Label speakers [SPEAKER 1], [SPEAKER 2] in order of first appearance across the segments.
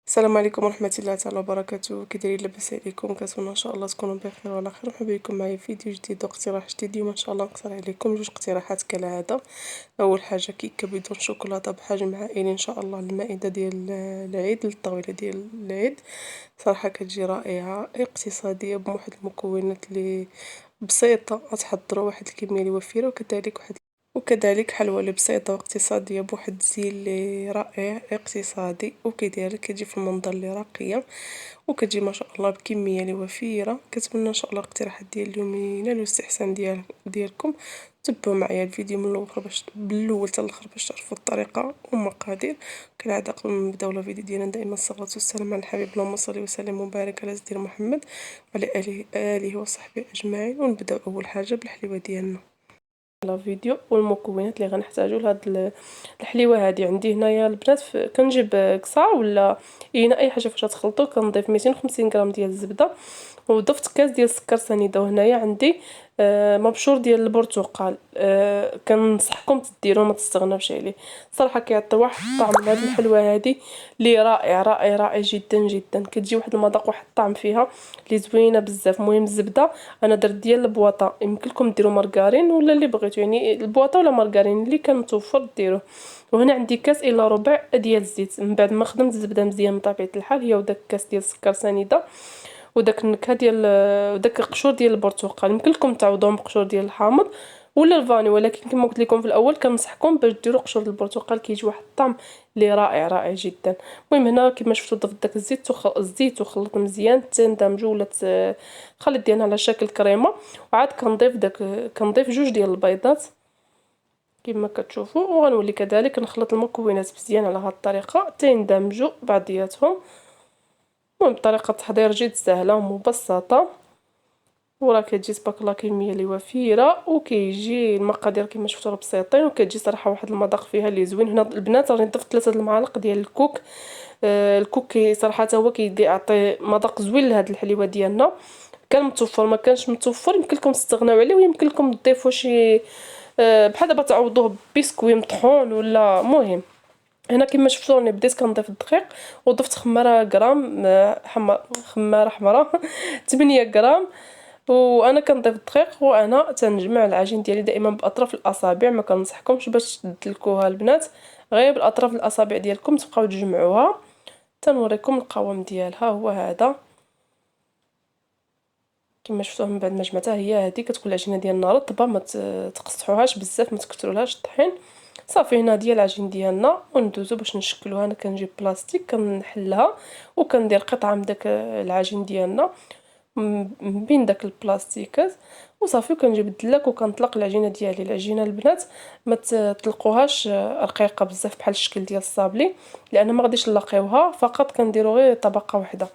[SPEAKER 1] السلام عليكم ورحمة الله تعالى وبركاته. كي دايرين؟ لاباس عليكم؟ كنتمنى ان شاء الله تكونوا بخير وعلى خير. مرحبا بكم معايا في فيديو جديد واقتراح جديد. اليوم ان شاء الله نقترح عليكم جوج اقتراحات كالعاده. اول حاجه كيكه بدون شوكولاته بحجم عائلي ان شاء الله للمائده ديال العيد، للطاوله ديال العيد. صراحه كتجي رائعه، اقتصاديه، بواحد المكونات اللي بسيطه، غتحضروا واحد الكميه اللي وفيره، وكذلك حلوى اللي بسيطة واقتصادية بواحد الزين اللي رائع اقتصادي، وكذلك كتجي في المنظر اللي راقية، وكتجي ما شاء الله بكمية اللي وفيرة. كنتمنى ان شاء الله الاقتراحات ديال اليوم ينالوا الاستحسان ديالكم. تبعوا معايا الفيديو من الاول بالاول حتى الاخر باش تعرفوا الطريقة والمقادير. كالعادة قبل ما نبداو الفيديو ديالنا دائما الصلاة والسلام على الحبيب، اللهم صل وسلم وبارك على سيدنا محمد وعلى اله وصحبه اجمعين. ونبداو اول حاجة بالحليوة ديالنا. الفيديو والمكونات اللي غنحتاجو لهاد الحليوه هادي. عندي هنايا البنات كنجيب كسا ولا اي حاجه فاش تخلطو. كنضيف 250 غرام ديال الزبده، وضفت كاس ديال السكر سنيده. وهنايا عندي مبشور ديال البرتقال. كنصحكم ديروه، ما تستغناوش عليه. صراحه كيعطي واحد الطعم لهاد الحلوه هادي اللي رائع رائع رائع جدا جدا. كتجي واحد المذاق واحد الطعم فيها اللي زوينه بزاف. المهم الزبده انا درت ديال البواطه، يمكن لكم ديروا مارغرين ولا اللي بغيتو، يعني البواطه ولا مارغرين اللي كان متوفر ديروه. وهنا عندي كاس الا ربع ديال الزيت. من بعد ما خدمت الزبده مزيان بطبيعه الحال، هي وداك كاس ديال السكر سنيده، وداك النكهه ديال وداك قشور ديال البرتقال. يمكن لكم تعوضوهم بقشور ديال الحامض ولا الفاني، ولكن كما قلت لكم في الاول كنصحكم باش ديروا قشور البرتقال، كيجي واحد الطعم اللي رائع رائع جدا. المهم هنا كما شفتوا ضفت داك الزيت وخلط مزيان تندمجوا ولا خليط ديالها على شكل كريمه. وعاد كنضيف جوج ديال البيضات كما كتشوفوا، وغنولي كذلك نخلط المكونات مزيان على هذه الطريقه تيندمجوا بعضياتهم. المهم طريقه تحضير جد سهله ومبسطه، وراه كتجي تبارك الله كميه اللي وفيره، وكيجي المقادير كما شفتوا راه بسيطين، وكتجي صراحه واحد المذاق فيها اللي زوين. هنا البنات راني ضفت 3 المعالق ديال الكوك. الكوك صراحه هو كيعطي مذاق زوين لهاد الحليوه ديالنا. كان متوفر ما كانش متوفر يمكن لكم تستغناو عليه، ويمكن لكم تضيفوا شي بحال دابا تعوضوه ببسكوي مطحون ولا. مهم هنا كما شفتوا راني بديت كنضيف الدقيق، وضفت خماره غرام خماره حمراء 8 غرام. وانا كنضيف الدقيق، وانا تنجمع العجين ديالي دائما باطراف الاصابع. ما كنصحكمش باش تدلكوها البنات، غير باطراف الاصابع ديالكم تبقاو تجمعوها. تنوريكم القوام ديالها هو هذا كما شفتوه. من بعد ما جمعتها هي هذه كتكون العجينه ديالنا رطبه، ما تقصحوهاش بزاف، ما تكثرولهاش الطحين. صافي هنا ديال العجين ديالنا، وندوزو باش نشكلوها. انا كنجيب بلاستيك كنحلها وكندير قطعه من داك العجين ديالنا من بين داك البلاستيكات، وصافي. وكنجيب الدلاك وكنطلق العجينه ديالي. العجينه البنات ما تطلقوهاش رقيقه بزاف بحال الشكل ديال الصابلي، لان ما غاديش نلاقيوها، فقط كنديروا غير طبقه واحده.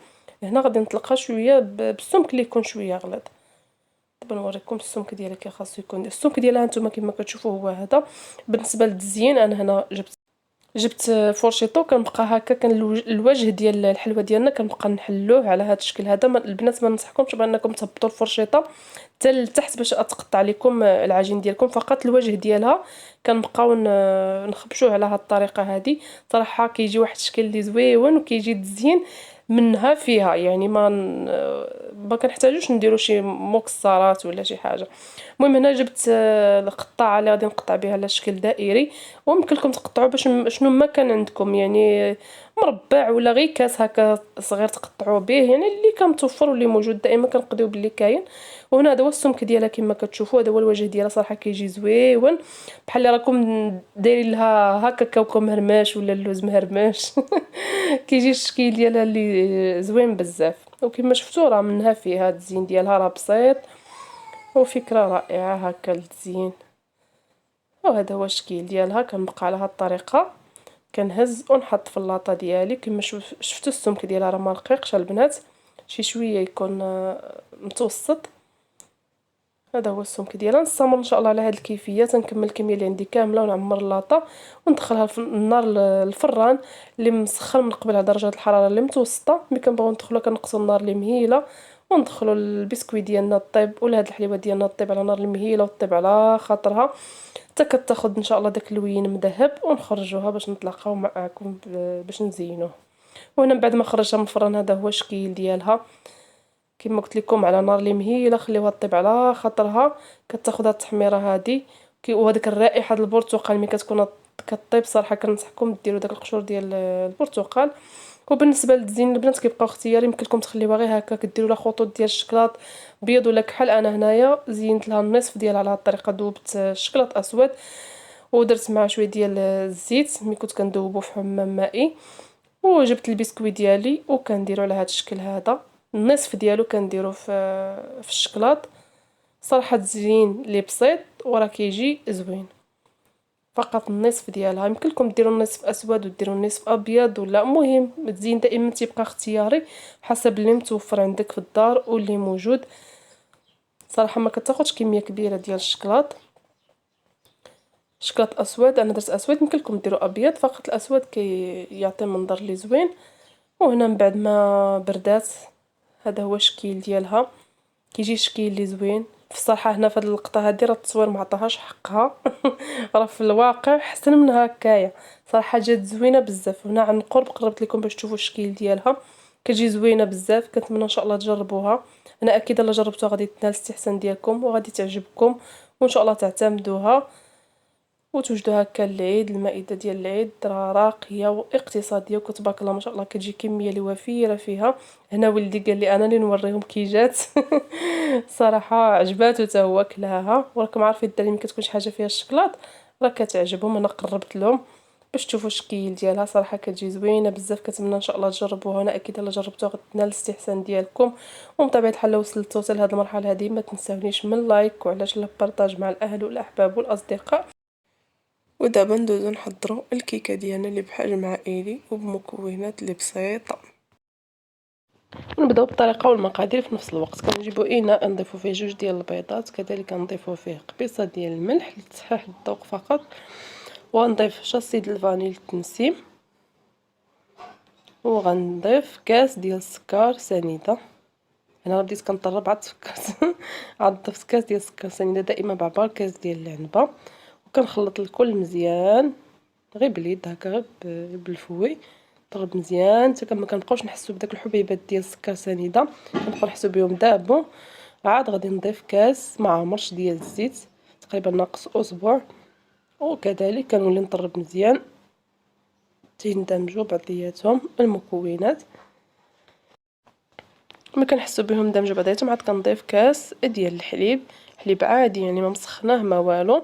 [SPEAKER 1] هنا غادي نطلقها شويه بالسمك اللي يكون شويه غليظ. دابا نوريكم السمك ديالها كي خاصو يكون. السمك ديالها نتوما كما كتشوفوا هو هذا. بالنسبه للتزيين انا هنا جبت فورشيطو، كنبقى هكا كان الوجه ديال الحلوه ديالنا كنبقى نحلوه على هذا الشكل هذا. البنات ما ننصحكمش بانكم تهبطوا الفرشيطه حتى لتحت باش تقطع لكم العجين ديالكم، فقط الوجه ديالها كنبقاو نخبشوه على هذه الطريقه هذه. صراحه كيجي واحد الشكل اللي زويون، وكيجي تزيين منها فيها، يعني ما كنحتاجوش نديرو شي مكسرات ولا شي حاجه. المهم هنا جبت القطاعه اللي غادي نقطع بها على شكل دائري، ويمكن لكم تقطعوا باش شنو ما كان عندكم، يعني مربع ولا غير كاس هكا صغير تقطعوا به، يعني اللي كان متوفر واللي موجود دائما كنقضيو باللي كاين. وهنا هذا هو السمك ديالها كما كتشوفوا، هذا هو الوجه ديالها. صراحه كيجي زويون بحال اللي راكم دايرين لها هكا كاوكو مهرماش ولا اللوز مهرماش كيجي الشكل ديالها اللي زوين بزاف. وكما شفتوا راه منها فيها التزيين ديالها راه بسيط، وفكره رائعه هكا للتزيين. وهذا هو الشكل ديالها. كنبقى على هذه الطريقه كنهز ونحط في اللاطه ديالي. كما شفتوا السمك ديالها راه ما رقيقش البنات، شي شويه يكون متوسط. هذا هو السمك ديالها. نستمر ان شاء الله على هذه الكيفيه، تنكمل الكميه اللي عندي كامله ونعمر اللاطه وندخلها في النار الفران اللي مسخن من قبل على درجه الحراره اللي متوسطه. ملي كنبغيو ندخلوها كنقصوا النار اللي مهيله، وندخلوا البسكويت ديالنا طيب ولا هاد الحليوه ديالنا طيب على نار المهيله وطيب على خاطرها حتى كتاخذ ان شاء الله داك اللوين مذهب، ونخرجوها باش نتلاقاو معكم باش نزينوه. وهنا من بعد ما خرجتها من الفران هذا هو الشكل ديالها كما قلت لكم، على نار اللي مهيله. خليوها طيب على خاطرها كتاخذ هاد التحميره هذه وهذيك الرائحه ديال البرتقال ملي كتكون كطيب. صراحه كنصحكم ديروا داك القشور ديال البرتقال. وبالنسبه للتزيين البنات كيبقاو اختياري، يمكن لكم تخليوها غير هكا، كديروا لها خطوط ديال الشكلاط بيض ولا كحل. انا هنايا زينت لها النصف ديالها على هاد الطريقه، ذوبت الشكلاط اسود ودرت معاه شويه ديال الزيت ملي كنت كندوبو في حمام مائي، وجبت البسكويت ديالي وكنديرو على هذا الشكل هذا. النصف ديالو كنديرو في الشكلاط. صراحه تزيين لي بسيط وراه كيجي زوين. فقط النصف ديالها، يمكن لكم ديروا النصف اسود وديروا النصف ابيض، ولا المهم التزيين دائما تيبقى اختياري حسب اللي متوفر عندك في الدار واللي موجود. صراحه ما كتاخذش كميه كبيره ديال الشكلاط. شكلاط اسود، انا درت اسود، يمكن لكم ديروا ابيض، فقط الاسود كيعطي منظر لي زوين. وهنا من بعد ما بردات هذا هو الشكل ديالها، كيجي شكل لي زوين. في الصراحه هنا في هذه اللقطه هذه راه التصوير ما عطاهاش حقها راه في الواقع احسن من هكايا. صراحه جات زوينه بزاف. هنا عن قرب قربت لكم باش تشوفوا الشكل ديالها، كتجي زوينه بزاف. كنتمنى ان شاء الله تجربوها. انا اكيد الا جربتوها غادي تنال الاستحسان ديالكم وغادي تعجبكم، وان شاء الله تعتمدوها وتوجدوا هكا العيد. المائده ديال العيد راه راقيه واقتصاديه وتبارك الله ما شاء الله، كتجي كميه اللي وفيره فيها. هنا ولدي قال لي انا اللي نوريهم كي جات صراحه عجباتو حتى هو كلاها. وراكم عارفين الدراري ملي كتكون شي حاجه فيها الشكلاط راه كتعجبهم. انا قربت لهم باش تشوفوا الشكل ديالها. صراحه كتجي زوينه بزاف. كنتمنى ان شاء الله تجربوها. انا اكيد الا جربتوها غتنال الاستحسان ديالكم. ومن طبيعه الحال لو وصلتوا حتى لهاد المرحله هذه ما تنساونيش من لايك، وعلاش لا بارطاج مع الاهل والاحباب والاصدقاء. ودابا ندوزو نحضروا الكيكه ديالنا اللي بحجم عائلي وبمكونات اللي بسيطه. نبداو بالطريقه والمقادير في نفس الوقت. كنجيبوا اناء نضيفوا فيه 2 ديال البيضات، كذلك نضيفوا فيه قبيصه ديال الملح لتصحيح الذوق فقط، وغنضيف شاصي ديال الفانيل للتنسيم، وغنضيف كاس ديال السكر سنيده. انا بديت كنطرب عاد فكرت عاد ضفت كاس ديال السكر سنيده دائما بعبار كاس ديال العنبه، وكنخلط الكل مزيان غير باليد هكا، غير بالفوي. طرب مزيان حتى ما كنبقاوش نحسوا بداك الحبيبات ديال السكر سنيده، كنبقاو نحسوا بهم دابو. عاد غادي نضيف كاس ما عمرش ديال الزيت تقريبا ناقص اسبوع، وكذلك كنولي نطرب مزيان تيندمجوا بعضياتهم المكونات. ملي كنحسوا بهم اندمجوا بعضياتهم عاد كنضيف كاس ديال الحليب، حليب عادي يعني ما مسخناه ما والو،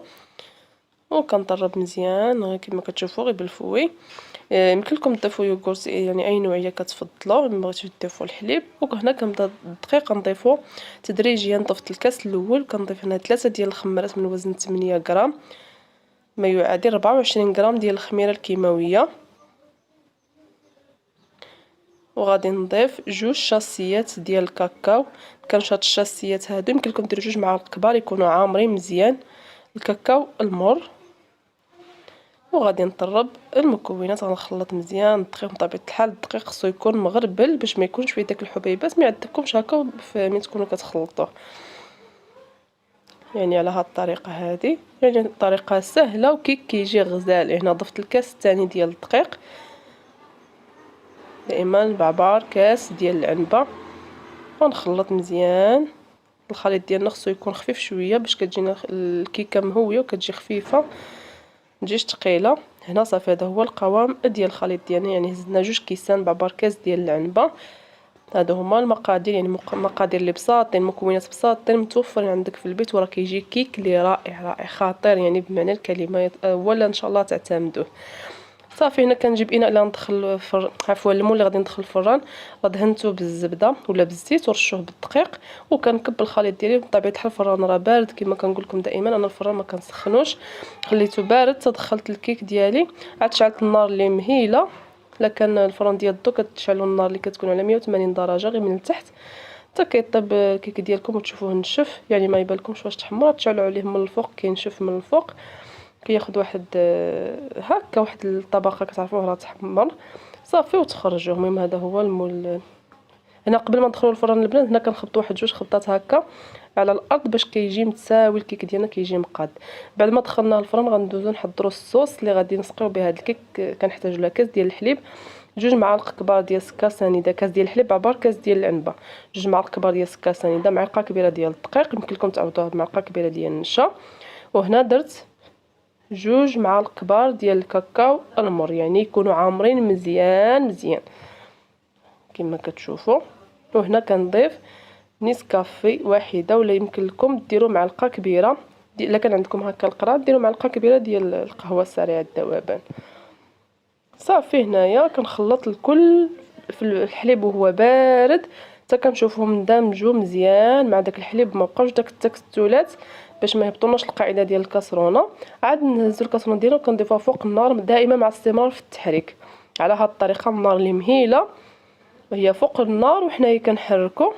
[SPEAKER 1] وكنطرب مزيان غير كما كتشوفوا غير بالفوي. يمكن لكم تضيفوا يوغورت يعني اي نوعيه كتفضلوا، ما بغيتوش تضيفوا الحليب. وهنا كنبدا الدقيق نضيفو تدريجيا. ضفت الكاس الاول كنضيف هنا 3 ديال الخمارات من وزن 8 غرام، ما يعادل 24 غرام ديال الخميره الكيماويه. وغادي نضيف 2 شاصيات ديال الكاكاو. كنشط الشاصيات هادو يمكن لكم ديروا 2 معالق كبار يكونوا عامرين مزيان الكاكاو المر. وغادي نطرب المكونات، غنخلط مزيان الدقيق. بطبيعه الحال الدقيق خصو يكون مغربل باش ما يكونش فيه داك الحبيبات، ما يعذبكمش هكا ملي تكونوا كتخلطوه. يعني على هاد الطريقه هذه، يعني طريقه سهله وكيجي غزال. هنا ضفت الكاس الثاني ديال الدقيق، دائما بعبار كاس ديال العنبه، ونخلط مزيان. الخليط ديالنا خصو يكون خفيف شويه باش كتجينا الكيكه مهويه وكتجي خفيفه متجيش ثقيله. هنا صافي هذا هو القوام ديال الخليط ديالنا، يعني هزنا 2 كيسان بعبار كاس ديال العنبه. هادو هما المقادير، يعني مقادير اللي بساطين، مكونات بساطين متوفرين عندك في البيت، وراه كيجي كيك اللي رائع رائع خطير يعني بمعنى الكلمه. ولا ان شاء الله تعتمدوه. صافي هنا كنجيب اناء اللي غندخل عفوا المول اللي غادي ندخل الفران، دهنته بالزبده ولا بالزيت ورشوه بالدقيق، وكنكب الخليط ديالي. بطبيعه الحال الفران راه بارد كما كنقول لكم دائما، انا الفران ما كنسخنوش، خليته بارد. تدخلت الكيك ديالي، عاد شعلت النار اللي مهيله. الا كان الفران ديال الضو كتشعلوا النار اللي كتكون على 180 درجه غير من التحت حتى كيطيب الكيك ديالكم وتشوفوه نشف، يعني ما يبانلكمش واش تحمر. تشعلوا عليه من الفوق كينشف من الفوق، كياخذ واحد هكا واحد الطبقه كتعرفوه راه تحمر صافي وتخرجوه. المهم هذا هو المول. هنا قبل ما ندخلوا الفران البنات هنا كنخبط واحد 2 خبطات هكا على الارض باش كيجي متساوي الكيك ديالنا، كيجي مقاد. بعد ما دخلناه الفران غندوزو نحضروا الصوص اللي غادي نسقيو به هذا الكيك. كنحتاجوا لها كاس ديال الحليب، 2 معالق كبار ديال السكر سنيده، كاس ديال الحليب عبار كاس ديال العنبه، 2 معالق كبار ديال السكر سنيده، معلقه كبيره ديال الدقيق، يمكن لكم تعوضوها بمعلقه كبيره ديال النشا. وهنا درت 2 معالق كبار ديال الكاكاو المر، يعني يكونوا عامرين مزيان مزيان كما كتشوفوا. وهنا كنضيف نيسكافي واحده، ولا يمكن لكم ديروا معلقه كبيره الا كان عندكم هكا القراد ديروا معلقه كبيره ديال القهوه السريعه الذوبان. صافي هنايا كنخلط الكل في الحليب وهو بارد حتى كنشوفهم اندمجوا مزيان مع داك الحليب، ما بقاوش داك التكتلات باش ما يهبطوناش القاعده ديال الكاسرونه. عاد نهزوا الكاسرونه ديالنا وكنضيفوها فوق النار دائما مع الاستمرار في التحريك على هاد الطريقه، النار اللي مهيله وهي فوق النار وحنايا كنحركوا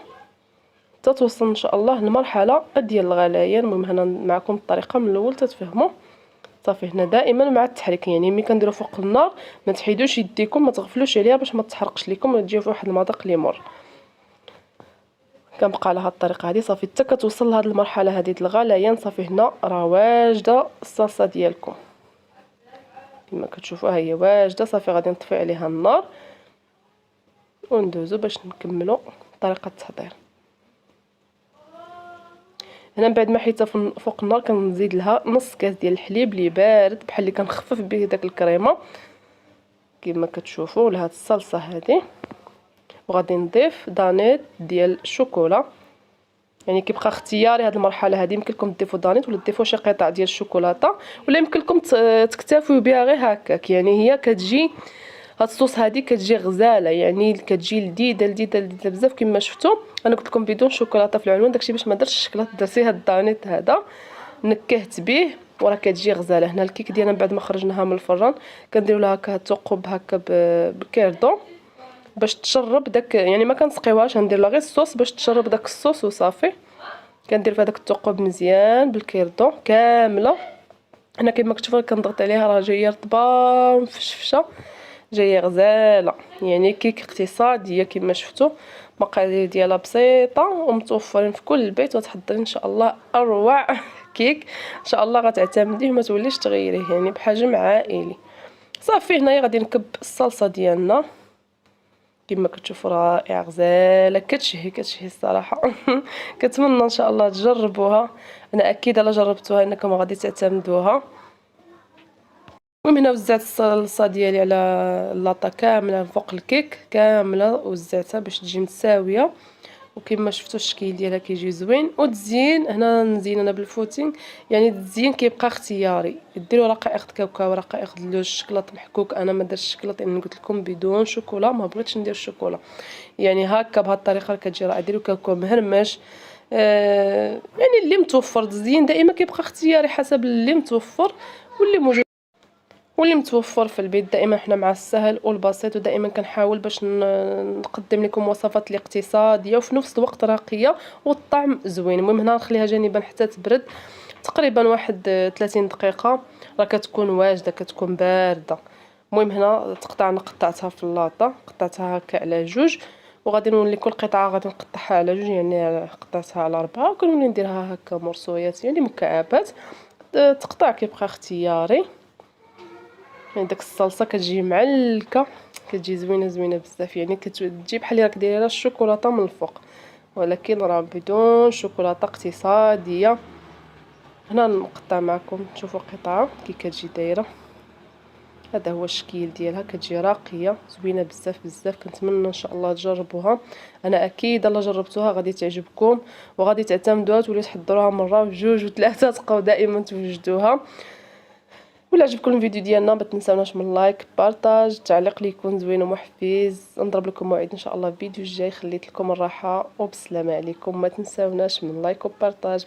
[SPEAKER 1] حتى توصل ان شاء الله لمرحله ديال الغليان. المهم هنا معكم الطريقه من الاول تتفهموا. صافي هنا دائما مع التحريك، يعني ملي كنديروا فوق النار ما تحيدوش يديكم، ما تغفلوش عليها باش ما تحرقش لكم وتجيو في واحد المذاق اللي مر. كنبقى على هاد الطريقه هذه صافي حتى كتوصل لهاد المرحله هذه ديال الغليان. صافي هنا راه واجده الصلصه ديالكم كما كتشوفوا، ها هي واجده. صافي غادي نطفي عليها النار وندوزو باش نكملوا طريقه التحضير. هنا من بعد ما حيتها فوق النار كنزيد لها نص كاس ديال الحليب اللي بارد بحال اللي كنخفف به داك الكريمه كما كتشوفوا لهاد الصلصه هذه. وغادي نضيف دانيت ديال الشوكولا، يعني كيبقى اختياري هاد المرحله هذه، يمكن لكم تضيفوا دانيت ولا تضيفوا شي قطع ديال الشوكولاته، ولا يمكن لكم تكتفوا بها غير هكاك. يعني هي كتجي هاد الصوص هذه كتجي غزاله، يعني كتجي لذيذه لذيذه لذيذه بزاف كما شفتوا. انا قلت لكم بدون شوكولاته في العنوان، داكشي باش ما درتش الشكلاط، درتي هاد الدانيت هذا نكهت به وراه كتجي غزاله. هنا الكيك ديالنا بعد ما خرجناها من الفران كنديروا لها هكا ثقب هكا بالكيردون باش تشرب داك، يعني ما كنسقيوهاش، ندير لها غير الصوص باش تشرب داك الصوص وصافي. كندير فيها داك الثقب مزيان بالكيردون كامله. هنا كما كتشوفوا كنضغط عليها راه جايه رطبه مفشفشه جايه غزاله، يعني كيك اقتصاديه كما شفتوا. المقادير ديالها بسيطه ومتوفرين في كل البيت، وتحضري ان شاء الله اروع كيك ان شاء الله غتعتمديه وما توليش تغيريه، يعني بحجم عائلي. صافي هنايا غادي نكب الصلصه ديالنا كما كتشوفوا رائعه غزاله كتشهي الصراحه. كنتمنى ان شاء الله تجربوها، انا اكيد الا جربتوها انكم غادي تعتمدوها. المهم هنا وزعت الصلصه ديالي على اللاطه كامله فوق الكيك كامله، وزعتها باش تجي متساويه، وكما شفتوا الشكل ديالها كيجي زوين. وتزيين هنا نزين انا بالفوتين، يعني التزيين كيبقى اختياري، ديروا رقائق كاوكاو رقائق اللوز الشكلاط محكوك. انا ما درتش الشكلاط لان قلت لكم بدون شوكولا، ما بغيتش ندير الشوكولا، يعني هكا بهذه الطريقه كتجي رائعه. ديروا كاوكاو مهرمش، يعني اللي متوفر. التزيين دائما كيبقى اختياري حسب اللي متوفر واللي موجود واللي متوفر في البيت. دائما حنا مع السهل والبسيط، ودائما كنحاول باش نقدم لكم وصفات الاقتصاديه وفي نفس الوقت راقيه والطعم زوين. المهم هنا نخليها جانبا حتى تبرد تقريبا واحد 30 دقيقه، راه كتكون واجده كتكون بارده. المهم هنا قطعتها في اللاطه، قطعتها هكا على جوج، وغادي نولي كل قطعه غادي نقطعها على جوج، يعني قطعتها على 4 وكنولي نديرها هكا مرصويات يعني مكعبات. تقطع كيبقى اختياري. يعني داك الصلصه كتجي معلكه كتجي زوينه بزاف، يعني كتجي بحال اللي راك دايره الشوكولاته من الفوق، ولكن راه بدون شوكولاته اقتصاديه. هنا نقطع معكم تشوفوا قطعه كي كتجي دايره، هذا هو الشكل ديالها كتجي راقيه زوينه بزاف. كنتمنى ان شاء الله تجربوها، انا اكيد الا جربتوها غادي تعجبكم وغادي تعتمدوها، توليو تحضروها مره وجوج وثلاثه، تبقاو دائما توجدوها. ولا عجبكم الفيديو ديالنا ما تنساوناش من لايك بارطاج تعليق اللي يكون زوين ومحفز. نضرب لكم موعد ان شاء الله في فيديو الجاي، خليت لكم الراحه وبسلامه عليكم. ما تنساوناش من لايك وبارطاج.